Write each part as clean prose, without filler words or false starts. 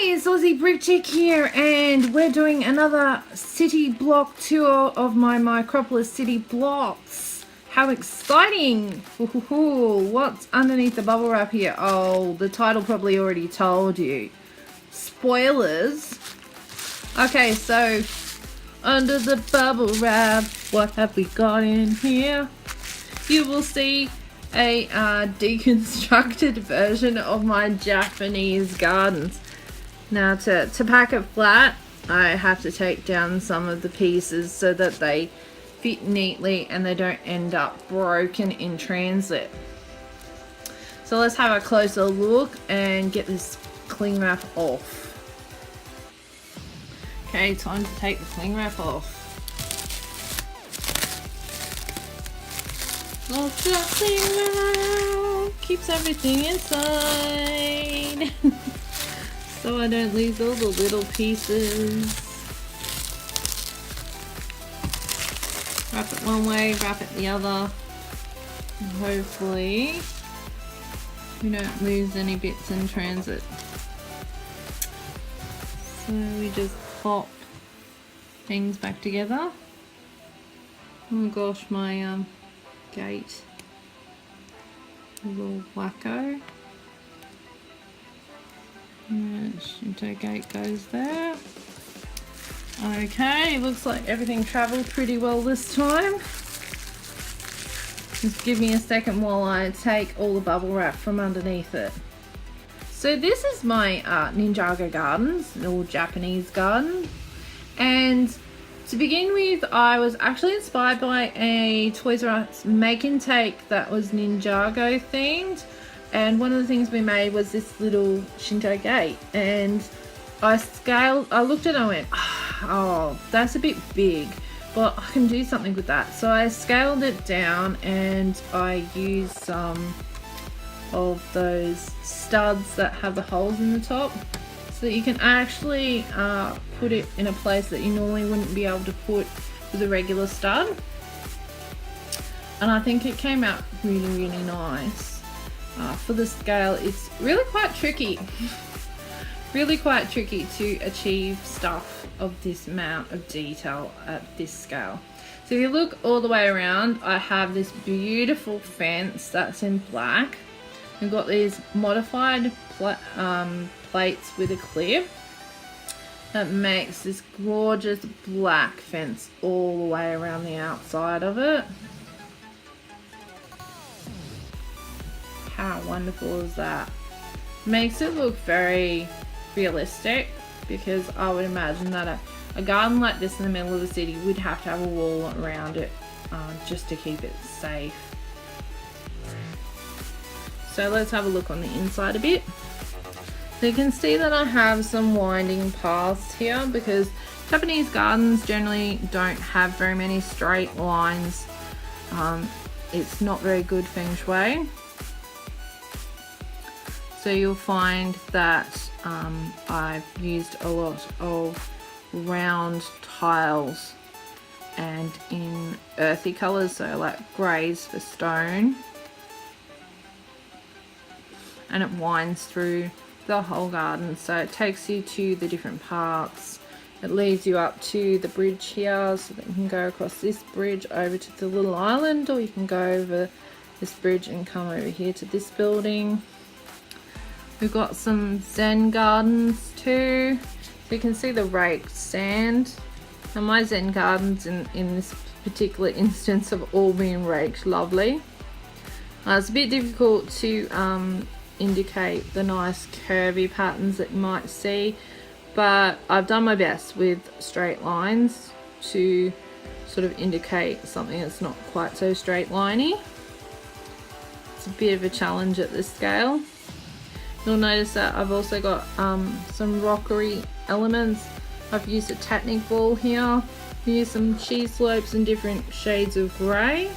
It's Aussie Brick Chick here, and we're doing another city block tour of my Micropolis city blocks. How exciting! What's underneath the bubble wrap here? Oh, the title probably already told you. Spoilers. Okay, so under the bubble wrap, what have we got in here? You will see a deconstructed version of my Japanese gardens. Now to pack it flat, I have to take down some of the pieces so that they fit neatly and they don't end up broken in transit. So let's have a closer look and get this cling wrap off. Okay, time to take the cling wrap off. Lots of cling wrap keeps everything inside. So I don't lose all the little pieces. Wrap it one way, wrap it the other. And hopefully we don't lose any bits in transit. So we just pop things back together. Oh gosh, my gate. A little wacko. Shinto Gate goes there. Okay, looks like everything travelled pretty well this time. Just give me a second while I take all the bubble wrap from underneath it. So this is my Ninjago Gardens, or Japanese garden. And to begin with, I was actually inspired by a Toys R Us make and take that was Ninjago themed. And one of the things we made was this little Shinto Gate, and I looked at it and I went, oh, that's a bit big, but I can do something with that. So I scaled it down and I used some of those studs that have the holes in the top, so that you can actually put it in a place that you normally wouldn't be able to put with a regular stud. And I think it came out really nice. For the scale, it's really quite tricky. Really quite tricky to achieve stuff of this amount of detail at this scale. So if you look all the way around, I have this beautiful fence that's in black. We've got these modified plates with a clip that makes this gorgeous black fence all the way around the outside of it. How wonderful is that? Makes it look very realistic, because I would imagine that a garden like this in the middle of the city would have to have a wall around it just to keep it safe. So let's have a look on the inside a bit. So you can see that I have some winding paths here, because Japanese gardens generally don't have very many straight lines. It's not very good feng shui. So you'll find that I've used a lot of round tiles and in earthy colours, so like greys for stone. And it winds through the whole garden, so it takes you to the different parts. It leads you up to the bridge here, so that you can go across this bridge over to the little island, or you can go over this bridge and come over here to this building. We've got some Zen Gardens too, so you can see the raked sand. And my Zen Gardens in this particular instance have all been raked lovely. It's a bit difficult to indicate the nice curvy patterns that you might see, but I've done my best with straight lines to sort of indicate something that's not quite so straight liney. It's a bit of a challenge at this scale. You'll notice that I've also got some rockery elements. I've used a Tatnik ball here. I've used some cheese slopes in different shades of grey.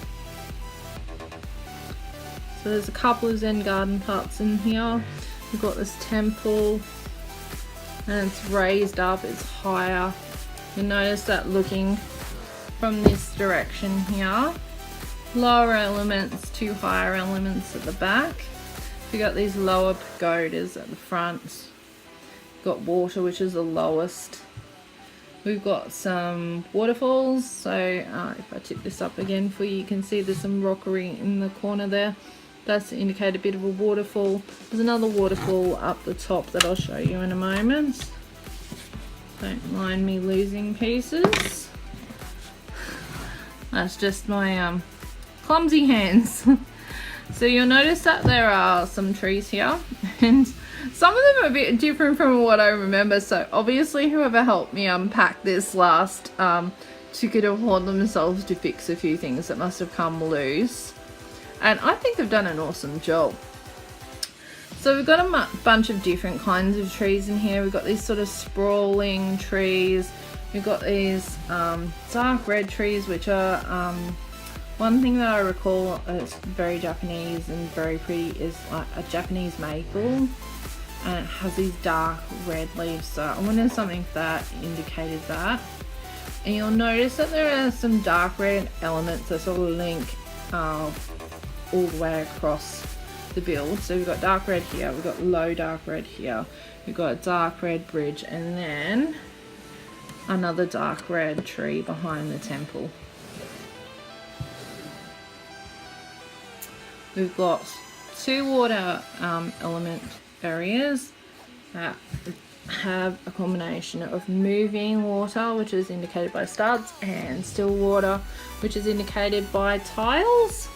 So there's a couple of Zen Garden parts in here. We've got this temple, and it's raised up, it's higher. You'll notice that looking from this direction here, lower elements to higher elements at the back. We got these lower pagodas at the front, got water, which is the lowest. We've got some waterfalls, so if I tip this up again for you, you can see there's some rockery in the corner there. That's to indicate a bit of a waterfall. There's another waterfall up the top that I'll show you in a moment. Don't mind me losing pieces. That's just my clumsy hands. So you'll notice that there are some trees here, and some of them are a bit different from what I remember. So obviously whoever helped me unpack this last took it upon themselves to fix a few things that must have come loose. And I think they've done an awesome job. So we've got a bunch of different kinds of trees in here. We've got these sort of sprawling trees. We've got these dark red trees, which are one thing that I recall is very Japanese and very pretty is like a Japanese maple, and it has these dark red leaves. So I wanted something that indicated that. And you'll notice that there are some dark red elements that sort of link all the way across the build. So we've got dark red here, we've got low dark red here, we've got a dark red bridge, and then another dark red tree behind the temple. We've got two water element areas that have a combination of moving water, which is indicated by studs, and still water, which is indicated by tiles.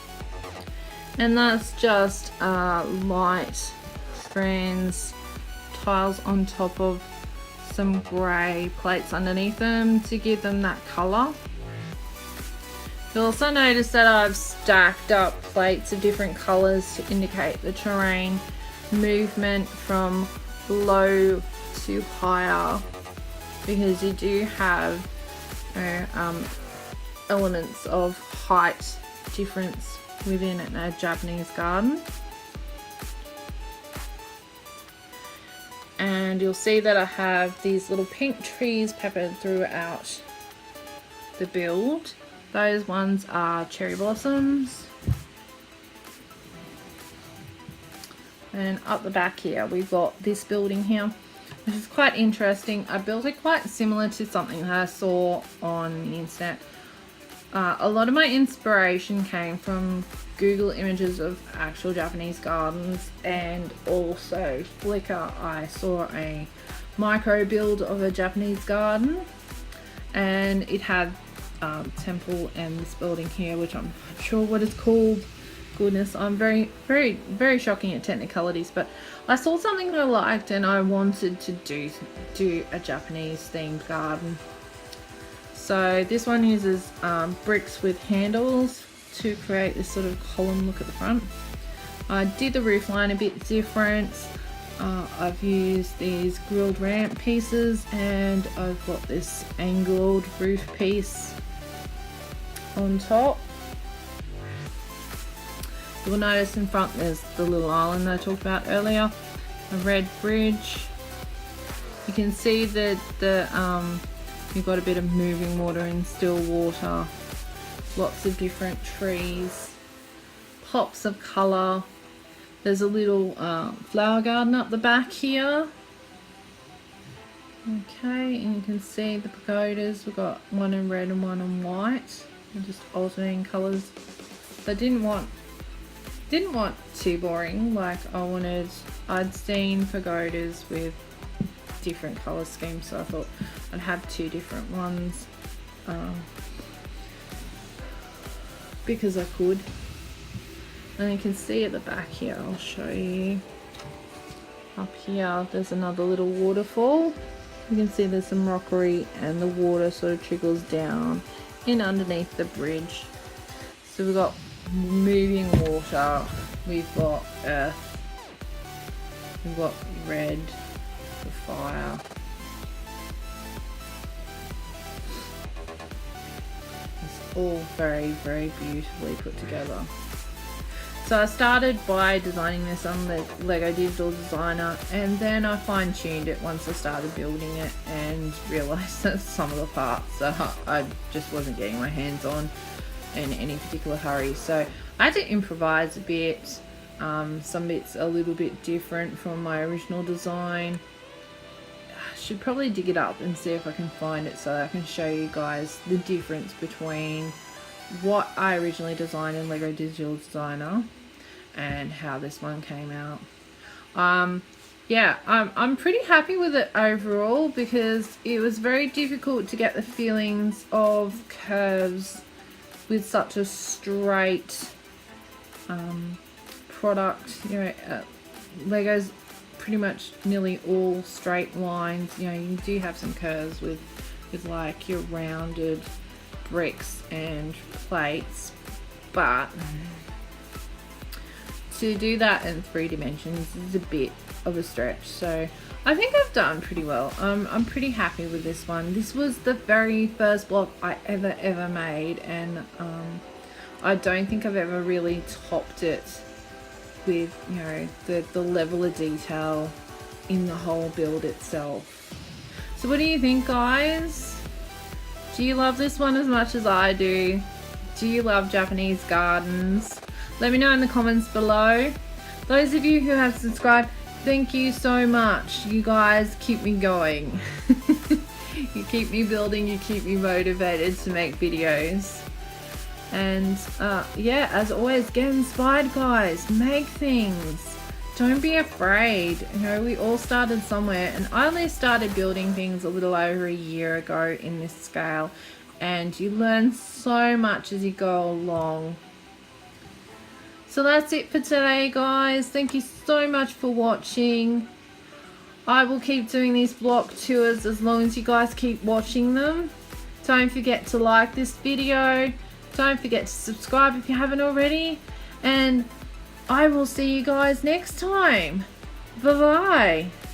And that's just light strands, tiles on top of some grey plates underneath them to give them that colour. You'll also notice that I've stacked up plates of different colours to indicate the terrain movement from low to higher, because you do have elements of height difference within a Japanese garden. And you'll see that I have these little pink trees peppered throughout the build. Those ones are cherry blossoms. And up the back here we've got this building here, which is quite interesting. I built it quite similar to something that I saw on the internet. A lot of my inspiration came from Google images of actual Japanese gardens, and also Flickr. I saw a micro build of a Japanese garden, and it had temple and this building here, which I'm not sure what it's called. Goodness, I'm very shocking at technicalities, but I saw something that I liked and I wanted to do a Japanese themed garden. So this one uses bricks with handles to create this sort of column look at the front. I did the roof line a bit different. I've used these grilled ramp pieces, and I've got this angled roof piece on top. You'll notice in front there's the little island that I talked about earlier, a red bridge. You can see that you've got a bit of moving water and still water, lots of different trees, pops of colour. There's a little flower garden up the back here. Okay, and you can see the pagodas. We've got one in red and one in white. They're just alternating colours. I didn't want too boring. Like I'd seen pagodas with different colour schemes, so I thought I'd have two different ones because I could. And you can see at the back here, I'll show you. Up here there's another little waterfall. You can see there's some rockery and the water sort of trickles down in underneath the bridge. So we've got moving water, we've got earth, we've got red for fire. It's all very beautifully put together. So I started by designing this on the Lego Digital Designer, and then I fine-tuned it once I started building it and realised that some of the parts I just wasn't getting my hands on in any particular hurry. So I had to improvise a bit. Some bits a little bit different from my original design. should probably dig it up and see if I can find it so I can show you guys the difference between what I originally designed in Lego Digital Designer and how this one came out. Yeah, I'm pretty happy with it overall because it was very difficult to get the feelings of curves with such a straight product. You know, Lego's pretty much nearly all straight lines. You know, you do have some curves with like your rounded bricks and plates, but to do that in 3 dimensions is a bit of a stretch. So I think I've done pretty well. I'm pretty happy with this one. This was the very first block I ever made, and I don't think I've ever really topped it with, you know, the level of detail in the whole build itself. So what do you think, guys? Do you love this one as much as I do? Do you love Japanese gardens? Let me know in the comments below. Those of you who have subscribed, thank you so much. You guys keep me going. You keep me building, you keep me motivated to make videos. And yeah, as always, get inspired, guys. Make things. Don't be afraid. You know, we all started somewhere, and I only started building things a little over a year ago in this scale, and you learn so much as you go along. So that's it for today, guys. Thank you so much for watching. I will keep doing these block tours as long as you guys keep watching them. Don't forget to like this video. Don't forget to subscribe if you haven't already. And I will see you guys next time. Bye-bye.